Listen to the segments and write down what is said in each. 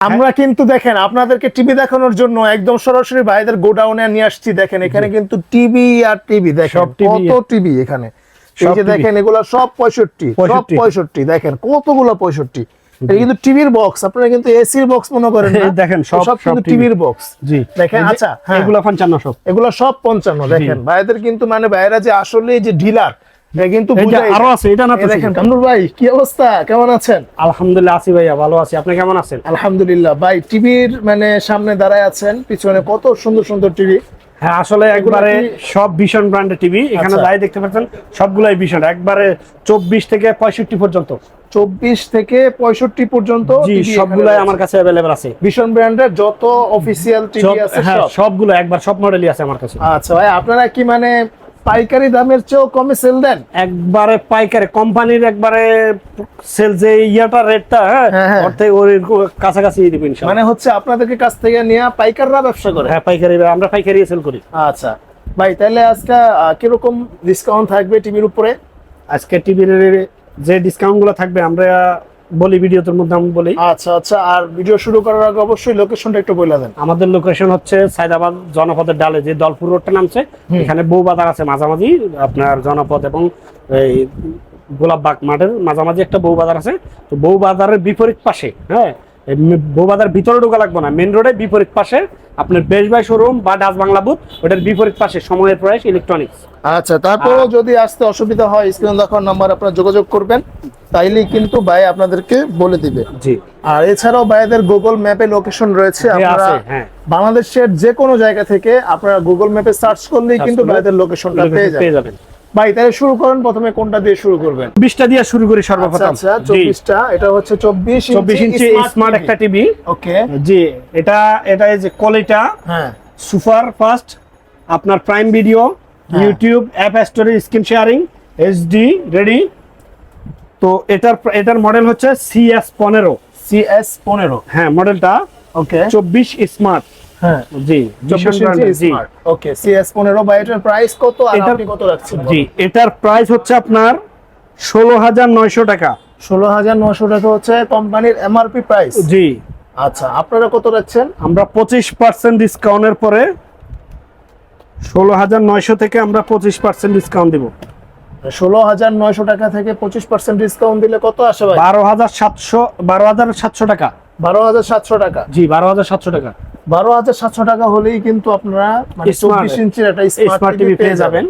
আমরা কিন্তু দেখেন আপনাদেরকে টিভি দেখানোর জন্য একদম সরাসরি ভাইদের গোডাউনে নিয়ে আসছি। দেখেন এখানে কিন্তু টিভি আর টিভি দেখেন কত টিভি এখানে। এই যে দেখেন এগুলা সব 65 দেখেন কতগুলো 65। এটা কিন্তু টিভির বক্স, আপনারা কিন্তু এসির বক্স মনে করেন না, দেখেন সব কিন্তু টিভির বক্স। জি দেখেন আচ্ছা এগুলো 55 সব, এগুলো সব 55। দেখেন ভাইদের কিন্তু মানে ভাইরা যে আসলে যে ডিলার কিন্তু আরো আছে এটা না। দেখেন কামরুল ভাই কি অবস্থা, কেমন আছেন? আলহামদুলিল্লাহ আছি ভাইয়া, ভালো আছি। আপনি কেমন আছেন? আলহামদুলিল্লাহ। ভাই টিভির মানে সামনে দাঁড়ায় আছেন, পিছনে কত সুন্দর সুন্দর টিভি। হ্যাঁ আসলে একবারে সব ভিশন ব্র্যান্ডের টিভি এখানে যাই দেখতে পাচ্ছেন সবগুলাই ভিশন, একবারে 24 থেকে 65 পর্যন্ত। 24 থেকে 65 পর্যন্ত জি সবগুলাই আমার কাছে अवेलेबल আছে। ভিশন ব্র্যান্ডের যত অফিশিয়াল টিভি আছে সবগুলো একবার সব মডেলই আছে আমার কাছে। আচ্ছা ভাই আপনারা কি মানে পাইকারি দামের চেয়েও কমে সেল দেন? একবারে পাইকারি কোম্পানির একবারে সেল যে ইয়াটা রেটটা অর্ধেক ওর কাছাকাছি দিব ইনশাআল্লাহ। মানে হচ্ছে আপনাদের কাছ থেকে নিয়ে পাইকাররা ব্যবসা করে? হ্যাঁ পাইকারি, আমরা পাইকারি সেল করি। আচ্ছা ভাই তাহলে আজকে কিরকম ডিসকাউন্ট থাকবে টিভির উপরে? আজকে টিভির যে ডিসকাউন্ট গুলো থাকবে আমরা বলি ভিডিওর মধ্যে আমি বলি। আচ্ছা আচ্ছা, আর ভিডিও শুরু করার আগে অবশ্যই লোকেশনটা একটু বলে দেন। আমাদের লোকেশন হচ্ছে সায়দাবাদ জনপদের ডালে যে দলপুর রোডটা নামছে এখানে বউ বাজার আছে মাঝামাঝি, আপনার জনপদ এবং এই গোলাপবাগ মাঠের মাঝামাঝি একটা বউ বাজার আছে। তো বউ বাজারের বিপরীত পাশে, হ্যাঁ বউ বাজার ভিতরে ঢোকা লাগবে না, মেন রোডের বিপরীত পাশে আপনার বেশ ভাই শোরুম বা ডাচ বাংলা বুথ, ওটার বিপরীত পাশে সময়ের প্রয়াস ইলেকট্রনিক্স। আচ্ছা তারপরও যদি আসতে অসুবিধা হয় স্ক্রিনে দেখার নাম্বার আপনারা যোগাযোগ করবেন, তাইলেই কিন্তু ভাই আপনাদেরকে বলে দিবে। জি আর এছাড়াও ভাইদের গুগল ম্যাপে লোকেশন রয়েছে, আপনারা বাংলাদেশের যে কোনো জায়গা থেকে আপনারা গুগল ম্যাপে সার্চ করলেই কিন্তু ভাইদের লোকেশনটা পেয়ে যাবেন। ভাই তাহলে শুরু করেন, প্রথমে কোনটা দিয়ে শুরু করবেন? 20টা দিয়ে শুরু করি সর্বপ্রথম। আচ্ছা 24টা, এটা হচ্ছে 24 ইঞ্চি স্মার্ট একটা টিভি। ওকে জি এটা এই যে কোয়ালিটা সুপার ফাস্ট, আপনার prime video, YouTube, app storage, screen sharing, HD ready. তো এটার মডেল হচ্ছে CS15। হ্যাঁ মডেলটা ওকে 24 স্মার্ট। হ্যাঁ জি 24 স্মার্ট। ওকে CS15 বাই এটার প্রাইস কত আর আপনি কত রাখছেন? জি এটার প্রাইস হচ্ছে আপনার 16,900 টাকা। 16,900 টাকা হচ্ছে কোম্পানির এমআরপি প্রাইস। জি আচ্ছা আপনারা কত রাখছেন? আমরা 25% ডিসকাউন্টের পরে 16,900 থেকে আমরা 25% ডিসকাউন্ট দিব। 16,900 টাকা থেকে 25% ডিসকাউন্ট দিলে কত আসে ভাই? 12,700 টাকা। 12,700 টাকা। জি 12,700 টাকা। 12,700 টাকা হলেই কিন্তু আপনারা মানে 24 ইঞ্চির একটা স্মার্ট টিভি পেয়ে যাবেন।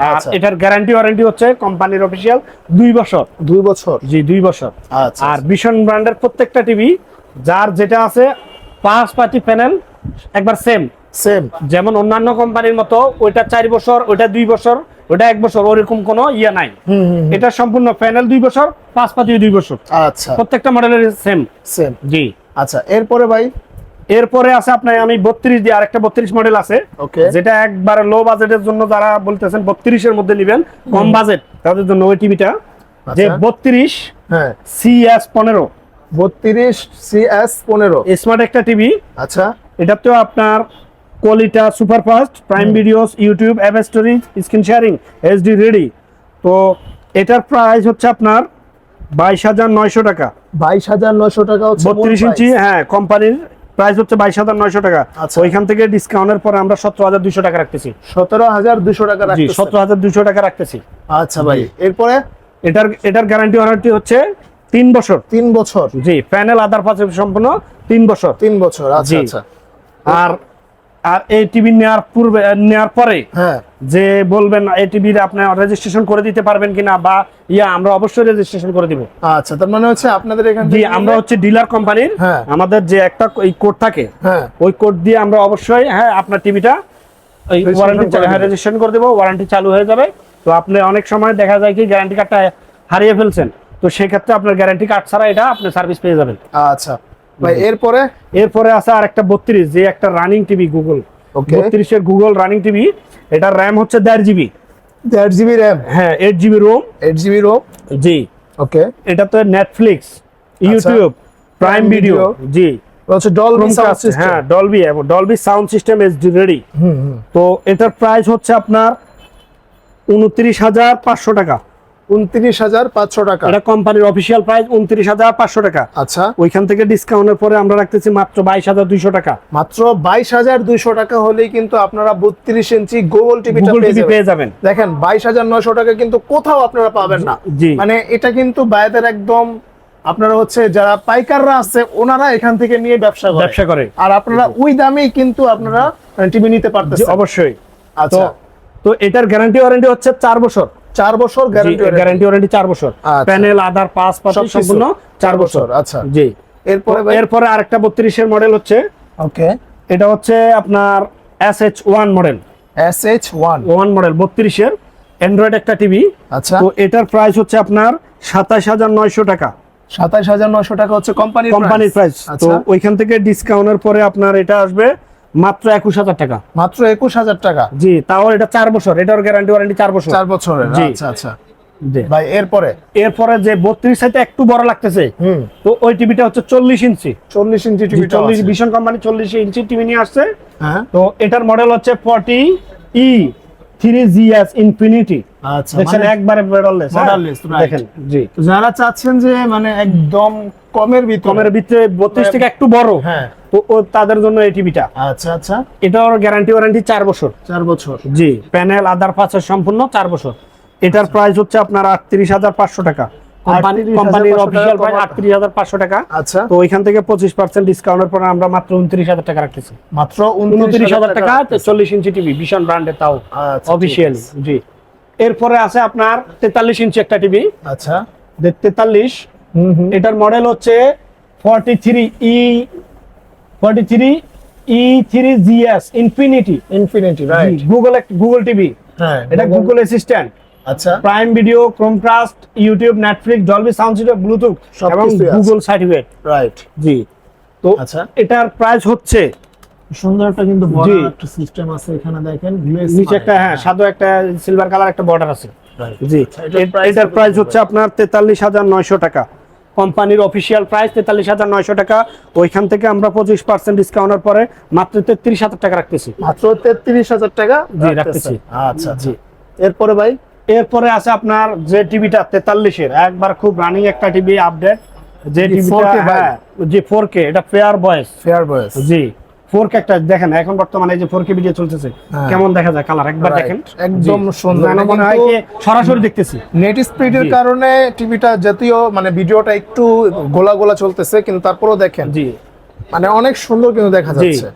আর এটার গ্যারান্টি ওয়ারেন্টি হচ্ছে কোম্পানির অফিশিয়াল 2 বছর। 2 বছর? জি 2 বছর। আচ্ছা আর ভিশন ব্র্যান্ডের প্রত্যেকটা টিভি যার যেটা আছে 5 পার্টি প্যানেল একবার সেম। যেমন অন্যান্য কোম্পানির মতো ওইটা 4 বছর, ওইটা 2 বছর, ওইটা 1 বছর, ওরকম কোনো ইয়া নাই। এটা সম্পূর্ণ প্যানেল 2 বছর, 5 পার্টি 2 বছর। আচ্ছা প্রত্যেকটা মডেলের সেম। জি আচ্ছা এরপরে ভাই এরপরে আছে আপনার আমি 32 দিয়ে আরেকটা 32 মডেল আছে, যেটা একবারে লো বাজেটের জন্য যারা বলতেছেন 32 এর মধ্যে নেবেন কম বাজেট তাদের জন্য ওই টিভিটা যে 32 CS15। 32 CS15 স্মার্ট একটা টিভি। আচ্ছা এটাতেও আপনার quality super fast, prime videos, YouTube, app storage, screen sharing, HD ready. তো এটার প্রাইস হচ্ছে আপনার 22,900 টাকা। 22,900 টাকা হচ্ছে 32 ইঞ্চি। হ্যাঁ কোম্পানির প্রাইস হচ্ছে 22,900 টাকা। ওইখান থেকে ডিসকাউন্টের পরে আমরা 17,200 টাকা রাখতেছি। 17,200 টাকা রাখতেছি। জি 17,200 টাকা রাখতেছি। আচ্ছা ভাই এরপরে এটার গ্যারান্টি ওয়ারেন্টি হচ্ছে 3 বছর। 3 বছর? জি প্যানেল আদার পাশে সম্পূর্ণ 3 বছর। 3 বছর আচ্ছা আচ্ছা। আর এই টিভি নেওয়ার পরে যে বলবেন এই টিভির আপনি রেজিস্ট্রেশন করে দিতে পারবেন কিনা বা আমরা অবশ্যই রেজিস্ট্রেশন করে দিব। আচ্ছা তার মানে হচ্ছে আপনাদের এখান থেকে আমরা হচ্ছে ডিলার কোম্পানির আমাদের যে একটা এই কোড থাকে ওই কোড দিয়ে আমরা অবশ্যই আপনার টিভিটা ওই ওয়ারেন্টি রেজিস্ট্রেশন করে দেব, ওয়ারেন্টি চালু হয়ে যাবে। তো আপনি অনেক সময় দেখা যায় কি গ্যারান্টি কার্ডটা হারিয়ে ফেলছেন, তো সেই ক্ষেত্রে আপনার গ্যারান্টি কার্ড ছাড়া এটা আপনি সার্ভিস পেয়ে যাবেন। আচ্ছা ভাই এরপরে আছে আরেকটা 32 যে একটা রানিং টিভি গুগল 32 এর গুগল রানিং টিভি। এটার র‍্যাম হচ্ছে 1.5 জিবি। 1.5 GB RAM? হ্যাঁ 8 জিবি রোম। 8 জিবি রোম জি ওকে। এটাতে নেটফ্লিক্স, ইউটিউব, প্রাইম ভিডিও। জি হচ্ছে ডলবি সাউন্ড সিস্টেম। হ্যাঁ Dolby sound system HD ready. তো এটার প্রাইস হচ্ছে আপনার 29,500 টাকা। 29,500 টাকা। এটা কোম্পানির অফিসিয়াল প্রাইস 29,500 টাকা। আচ্ছা, ওইখান থেকে ডিসকাউন্টের পরে আমরা রাখতেছি মাত্র 22,200 টাকা। মাত্র 22,200 টাকা হলেই কিন্তু আপনারা 32 ইঞ্চি গুগল টিভিটা Google TV পেয়ে যাবেন। দেখেন 22,900 টাকা কিন্তু কোথাও আপনারা পাবেন না। জি। মানে এটা কিন্তু বাইরের একদম আপনারা হচ্ছে যারা পাইকাররা আছে ওনারা এখান থেকে নিয়ে ব্যবসা করে আর আপনারা ওই দামেই কিন্তু আপনারা টিভি নিতে জি, পারতেছেন। অবশ্যই। আচ্ছা, তো এটার গ্যারান্টি ওয়ারেন্টি হচ্ছে 4 বছর। 4 বছর গ্যারান্টি ওয়ারেন্টি 4 বছর। আচ্ছা। প্যানেল আদার পাস সবকিছু সম্পূর্ণ 4 বছর। আচ্ছা, জি। এরপরে ভাই, এরপরে আরেকটা 32 এর মডেল হচ্ছে, ওকে, এটা হচ্ছে আপনার SH1 মডেল। SH1 মডেল 32 এর অ্যান্ড্রয়েড একটা টিভি। আচ্ছা, তো এটার প্রাইস হচ্ছে আপনার 27,900 টাকা। 27,900 টাকা হচ্ছে কোম্পানির প্রাইস। তো আচ্ছা, ওইখান থেকে ডিসকাউন্টের পরে আপনার এটা আসবে মাত্র 21,000 টাকা। মাত্র 21,000 টাকা। জি, তাও এটা 4 বছর, এটার গ্যারান্টি ওয়ারেন্টি 4 বছর। 4 বছরের। জি। আচ্ছা আচ্ছা জি। ভাই, এরপরে যে 32 সাইতে একটু বড় লাগতেছে, তো ওই টিভিটা হচ্ছে 40 ইঞ্চি। 40 inch TV, 40 vision company 40 inch TV নিয়ে আসছে। হ্যাঁ, তো এটার মডেল হচ্ছে 40E 3GS ইনফিনিটি। আচ্ছা, দেখছেন মানে একবারে মডেললেস। Modelless, right. দেখেন, জি। যারা চাচ্ছেন যে মানে একদম কমের কমের ভিতরে 32 থেকে একটু বড়, হ্যাঁ, তো তাদের জন্য এই টিভিটা। আচ্ছা আচ্ছা, এটার গ্যারান্টি ওয়ারেন্টি 4 বছর। 4 বছর। জি, প্যানেল আদার পাঁচের সম্পূর্ণ 4 বছর। এটার প্রাইস হচ্ছে আপনার 38,500 টাকা। কোম্পানির অফিসিয়াল প্রাইস 38,500 টাকা। আচ্ছা, তো ওইখান থেকে 25% ডিসকাউন্টের পর আমরা মাত্র 29,000 টাকা রাখতেছি। মাত্র 29,000 টাকা 40 ইঞ্চি টিভি ভীষণ ব্র্যান্ডের, তাও আচ্ছা, অফিসিয়ালি। জি। এরপরে আছে আপনার 43 ইঞ্চি একটা টিভি। আচ্ছা, 43। এটার মডেল হচ্ছে 43E3GS infinity. Right. Google TV. হ্যাঁ, এটা গুগল অ্যাসিস্ট্যান্ট, আচ্ছা, prime video, Chromecast, YouTube, Netflix, Dolby sound system, Bluetooth এবং সবকিছুই আছে। Google certificate. রাইট। জি। তো আচ্ছা, এটার প্রাইস হচ্ছে সুন্দর একটা কিন্তু জি। বড় একটা সিস্টেম আছে এখানে, দেখেন নিচে একটা, হ্যাঁ, সাদা একটা সিলভার কালার একটা বর্ডার আছে। Right. জি। এটার এটার প্রাইস হচ্ছে আপনার 43,900 টাকা। কোম্পানির অফিসিয়াল প্রাইস 43,900 টাকা। ওইখান থেকে আমরা 25% ডিসকাউন্টের পরে মাত্র 33,000 টাকা রাখতেছি। মাত্র 33,000 টাকা জি, রাখতেছি। আচ্ছা আচ্ছা, এরপরে ভাই, এরপরে আছে আপনার যে টিভিটা 43 এর একবার খুব রানিং একটা টিভি আপডেট, যে কি টিভিটা 4K ভাই? হ্যাঁ, জি 4K, এটা ফেয়ার ভয়েস। জি, 4K একটা দেখেন এখন বর্তমানে এই যে 4K ভিডিও চলতেছে, হ্যাঁ। কেমন দেখা যায় কালার একবার Right. দেখেন, একদম জি। সুন্দর। যেন মনে হয় কি সরাসরি দেখতেছি। নেট স্পিডের জি। কারণে টিভিটা জাতীয় মানে ভিডিওটা একটু গোলা গোলা চলতেছে, কিন্তু তারপরেও দেখেন জি, মানে অনেক সুন্দর কিন্তু দেখা জি। যাচ্ছে।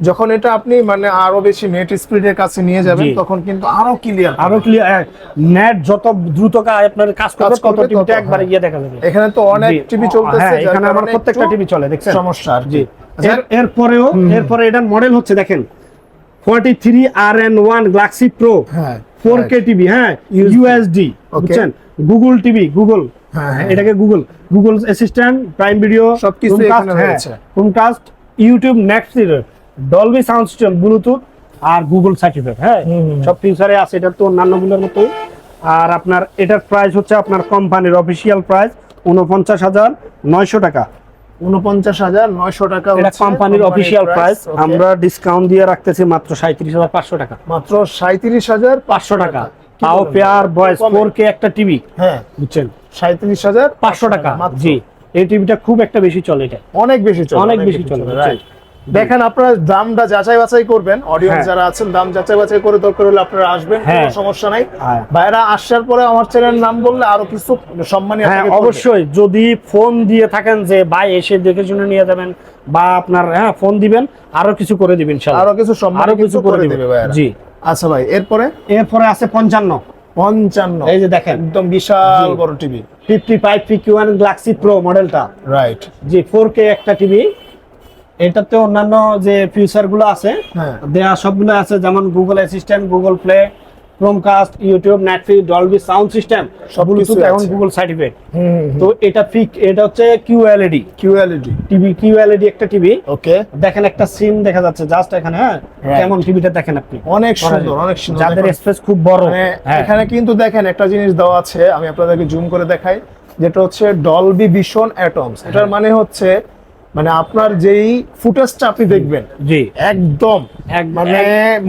যখন এটা আপনি মানে আরো বেশি নেট স্পিডের কাছে নিয়ে যাবেন জি। তখন কিন্তু আরো ক্লিয়ার, আরো ক্লিয়ার। নেট যত দ্রুত আপনার কাজ করবে তত করবে, টিভিটা তত, একবার হ্যাঁ। গিয়ে দেখা যাবে। এখানে তো অনেক জি। টিভি চলতেছে, হ্যাঁ, যার এখানে আমার কারণে প্রত্যেকটা একটু টিভি চলে, দেখছেন সমস্যা আর কি। জি। আচ্ছা, এরপরে এটার মডেল হচ্ছে দেখেন 43RN1 গ্যালাক্সি প্রো হ্যাঁ 4K টিভি, হ্যাঁ, USD, বুঝছেন, গুগল টিভি, গুগল, হ্যাঁ, হ্যাঁ। এটাকে গুগল অ্যাসিস্ট্যান্ট, প্রাইম ভিডিও, সবকিছু এখানে রয়েছে। Chromecast, YouTube, Netflix, Dolby sound system, Bluetooth আর গুগল সার্টিফিকেট, হ্যাঁ, সব ফিচারে আছে। এটা তো অন্যান্য গুলোর মতোই। আর আপনার এটার প্রাইস হচ্ছে আপনার কোম্পানির অফিসিয়াল প্রাইস 49,900 টাকা। 49,900 টাকা এটা হচ্ছে কোম্পানির অফিসিয়াল প্রাইস। okay। আমরা ডিসকাউন্ট দিয়ে রাখতেছি মাত্র 37,500 টাকা। মাত্র 37,500 টাকা। তাও পেয়ার ভয়েস 4K একটা টিভি, হ্যাঁ, বুঝছেন, 37,500 টাকা। মাত্র। জি, এই টিভিটা খুব একটা বেশি চলে, এটা অনেক বেশি চলে, অনেক বেশি চলে, রাইট। দেখেন আপনারা দামটা যাচাই বাছাই করবেন, অডিয়েন্স হ্যাঁ। যারা আছেন দাম যাচাই বাছাই করে, দরকার হলে আপনারা আসবেন, কোনো হ্যাঁ। সমস্যা নাই। হ্যাঁ। ভাইরা আসার পরে আমার চ্যানেল নাম বললে আরো কিছু সম্মানী হ্যাঁ, আপনাকে করবে। অবশ্যই। যদি ফোন দিয়ে থাকেন যে ভাই এসে দেখে শুনে নিয়ে যাবেন, বা আপনার হ্যাঁ ফোন দিবেন, আরো কিছু করে দিবেন ইনশাআল্লাহ, আরো কিছু সম্মান আরো কিছু করে দিবে দিবে ভাইরা। জি। আচ্ছা ভাই, এরপরে আছে 55, এই যে দেখেন একদম বিশাল জি। বড় টিভি, 55PQ1 গ্যালাক্সি প্রো মডেলটা, রাইট। জি, 4K একটা টিভি। এটাতে অন্যান্য যে ফিচার গুলো আছে হ্যাঁ, দেয়া সবগুলো আছে, যেমন Google assistant, Google play, Chromecast, YouTube, Netflix, Dolby sound system, সব ব্লুটুথ কিছুই এবং আছে। Google certificate. তো তো এটা হচ্ছে QLED QLED টিভি, QLED একটা টিভি। ওকে, দেখেন একটা সিন দেখা যাচ্ছে জাস্ট এখানে, হ্যাঁ, Right. কেমন টিভিটা দেখেন আপনি, অনেক সুন্দর, অনেক সুন্দর। যাদের দেখুন, স্পেস খুব বড়, মানে হ্যাঁ, এখানে কিন্তু দেখেন একটা জিনিস দেওয়া আছে, আমি আপনাদেরকে জুম করে দেখাই, যেটা হচ্ছে ডলবি ভিশন অ্যাটমস। এটার মানে হচ্ছে মানে আপনার যেই ফুটেজটা আপনি দেখবেন জি একদম মানে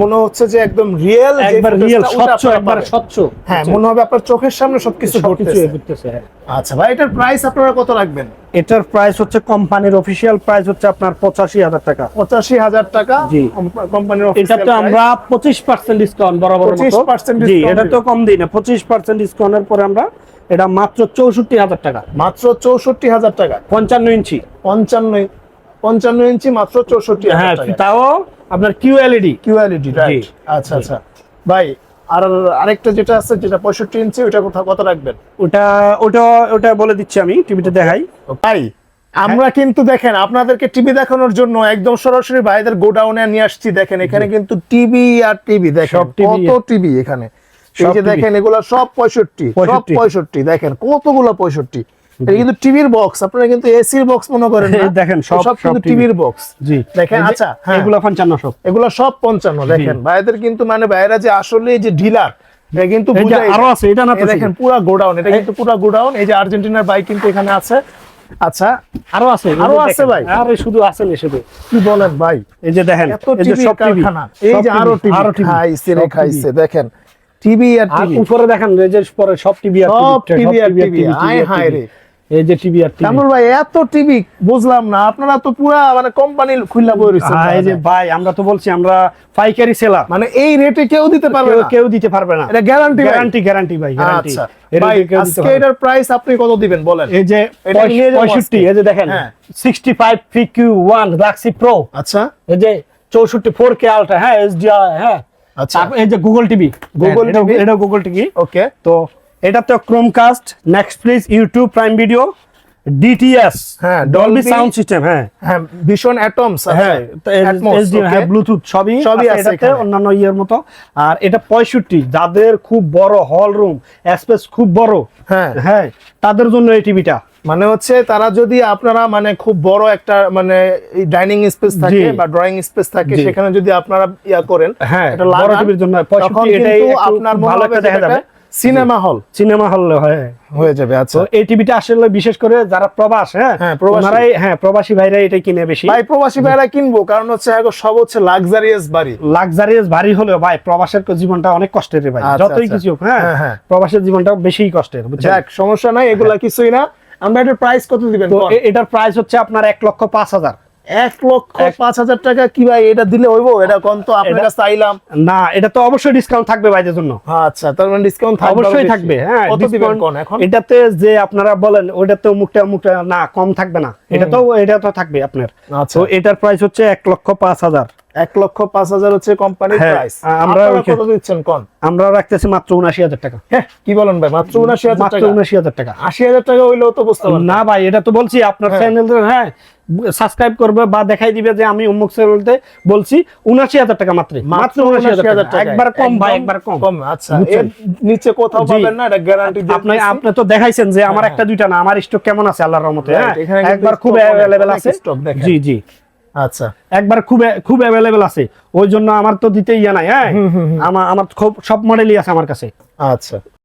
মনে হচ্ছে যে একদম রিয়েল, একবার রিয়েল স্বচ্ছ, একবার স্বচ্ছ। হ্যাঁ, মনে হবে আপনার চোখের সামনে সবকিছু ঘটতেছে। হ্যাঁ। আচ্ছা ভাই, এটার প্রাইস আপনারা কত রাখবেন? এটার প্রাইস হচ্ছে কোম্পানির অফিশিয়াল প্রাইস হচ্ছে আপনার 85,000 টাকা। 85,000 টাকা জি। কোম্পানির এটা অফিসিয়াল তো আমরা 25% ডিসকাউন্ট বরাবর মতো। 25% জি, ডিসকাউন্ট এটা তো কম দিই না, 25% ডিসকাউন্টের পরে আমরা এটা মাত্র 64,000 টাকা। মাত্র 64,000 টাকা। 55 ইঞ্চি 55 ইঞ্চি মাত্র 64,000 হ্যাঁ, টাকা। তাও আপনার কিউএলইডি। QLED, right. আচ্ছা আচ্ছা ভাই, আর আরেকটা যেটা আছে যেটা 65 ইঞ্চি, ওটা কত রাখবেন? ওটা ওটা ওটা বলে দিচ্ছি আমি, টিভিতে দেখাই। ভাই আমরা কিন্তু দেখেন আপনাদেরকে টিভি দেখানোর জন্য একদম সরাসরি ভাইদের গোডাউনে নিয়ে আসছি। দেখেন এখানে কিন্তু টিভি আর টিভি, দেখেন সব TV কত টিভি এখানে। এই সব যে TV দেখেন এগুলা সব 65, দেখেন কতগুলো 65। এটা কিন্তু টিভির বক্স, আপনারা কিন্তু এসির বক্স মনে করেন না, দেখেন সব কিন্তু টিভির বক্স। জি দেখেন আচ্ছা, হ্যাঁ, এগুলো 55 সব। এগুলো সব 55। দেখেন ভাইদের কিন্তু মানে ভাইরা যে আসলে যে ডিলার, এটা কিন্তু এই যে বুঝাই আরো আছে, এটা না তো এই দেখেন পুরো গোডাউন, এটা কিন্তু পুরো গোডাউন। এই যে আর্জেন্টিনার বাইক কিন্তু এখানে আছে। আচ্ছা, আরো আছে, আরো আছে ভাই? আরে শুধু আছে না, শুধু কি বলেন ভাই, এই যে দেখেন এত এই যে টিভি সব টিভি, কারখানা। এই যে আরো টিভি খাইছে রে খাইছে, দেখেন টিভি আর আর টিভি, উপরে দেখেন এই যে পরে সব টিভি আর সব টিভি, টিভি আর টিভি। আয় হায় রে, এই যে টিভি আর টিভি। কামরুল ভাই এত টিভি বুঝলাম না, আপনারা তো পুরা মানে কোম্পানি খুললা বই রইছেন। এই যে ভাই, আমরা তো বলছি আমরা পাইকারি সেলার, মানে এই রেটে কেউ দিতে পারবে না, কেউ দিতে পারবে না। এটা গ্যারান্টি গ্যারান্টি ভাই, গ্যারান্টি। আচ্ছা ভাই, আজকে এটার প্রাইস আপনি কত দিবেন বলেন? এই যে এটা নিয়ে যাবো 65, এই যে দেখেন হ্যাঁ। 65 PQ1 Galaxy Pro, আচ্ছা এই যে 64 4K আলট্রা, হ্যাঁ HDR, হ্যাঁ। আচ্ছা, তারপর এই যে গুগল টিভি, এটা গুগল টিভি। ওকে। তো এটা তো Chromecast, Netflix, YouTube prime video, DTS, হ্যাঁ, ডলবি সাউন্ড সিস্টেম, হ্যাঁ হ্যাঁ, ভিশন অ্যাটমস, হ্যাঁ, হ্যাঁ, ব্লুটুথ সবই সবই আছে আছে এটাতে, এখানে। অন্যান্য ইয়ের মতো। আর এটা 65, যাদের খুব বড় হল রুম স্পেস, খুব বড়, হ্যাঁ হ্যাঁ, তাদের জন্য এই টিভিটা। মানে হচ্ছে তারা যদি আপনারা মানে খুব বড় একটা মানে ডাইনিং স্পেস থাকে বা ড্রয়িং স্পেস থাকে, জি। সেখানে যদি আপনারা ইয়া করেন, হ্যাঁ, এটা বড় লাগান, টিভির জন্য তখন 65, এটাই কিন্তু একটু আপনার মনে ভালো হবে একটা দেখা যাবে, সিনেমা হল সিনেমা হল হয়ে যাবে। আচ্ছা তো এই টিভিটা আসলে বিশেষ করে যারা প্রবাস, হ্যাঁ হ্যাঁ, প্রবাসী। ওনারাই, হ্যাঁ, প্রবাসী ভাইরা এটা কিনে বেশি। ভাই প্রবাসী ভাইরা কিনবো, কারণ হচ্ছে এখন সব হচ্ছে লাক্সারিয়াস বাড়ি। লাক্সারিয়াস ভারী হলেও ভাই প্রবাসের জীবনটা অনেক কষ্টের রে ভাই, আচ্ছা, যতই আচ্ছা। কিছু হোক, হ্যাঁ, হ্যাঁ, হ্যাঁ। প্রবাসের জীবনটা বেশিই কষ্টের, বুঝছেন। যাক, সমস্যা নাই, এগুলা কিছুই না। আমরা এটার প্রাইস কত দিবেন? তো এটার প্রাইস হচ্ছে আপনার 1,05,000। 1,05,000 টাকা কি ভাই এটা দিলে হইব? এটা কোন তো আপনার কাছে চাইলাম না, এটা তো অবশ্যই ডিসকাউন্ট থাকবে ভাইদের জন্য। আচ্ছা, তার মানে ডিসকাউন্ট থাকবে, অবশ্যই থাকবে, হ্যাঁ। কত দিবেন কোন এখন? এটাতে যে আপনারা বলেন ওটাতে মুখটা না কম থাকবে না, এটা তো থাকবে আপনার। আচ্ছা, তো এটার প্রাইস হচ্ছে 1,05,000। 1,05,000 হচ্ছে কোম্পানির হ্যাঁ, প্রাইস। আমরা আপনারা কত দিচ্ছেন কোন? আমরা রাখতেছি মাত্র 79,000 টাকা। হ্যাঁ, কি বলেন ভাই, মাত্র 79,000 মাত্র টাকা? 79,000 টাকা। 80,000 টাকা হইলেও তো বুঝতে পারবেন না ভাই, এটা তো বলছি আপনার হ্যাঁ। চ্যানেল, হ্যাঁ, সাবস্ক্রাইব করবে বা দেখাই দিবে যে আমি অমুক চ্যানেলতে বলছি 79,000 টাকা, মাত্র 79,000 টাকা। একবার কম ভাই, একবার কম। আচ্ছা, এর নিচে কোথাও জি। পাবেন না, এটা গ্যারান্টি আপনি তো দেখাইছেন যে আমার একটা দুইটা না, আমার স্টক কেমন আছে আল্লাহর রহমতে, হ্যাঁ, এখানে কিন্তু একবার খুব stock অনেক, অ্যাভেলেবেল অনেক আছে। stock দেখেন। জি জি, আচ্ছা, একবার খুব অ্যাভেলেবেল আছে, ওই জন্য আমার তো দিতে ইয়া নাই, হ্যাঁ। আমার খুব সব মডেলই আছে আমার কাছে। আচ্ছা।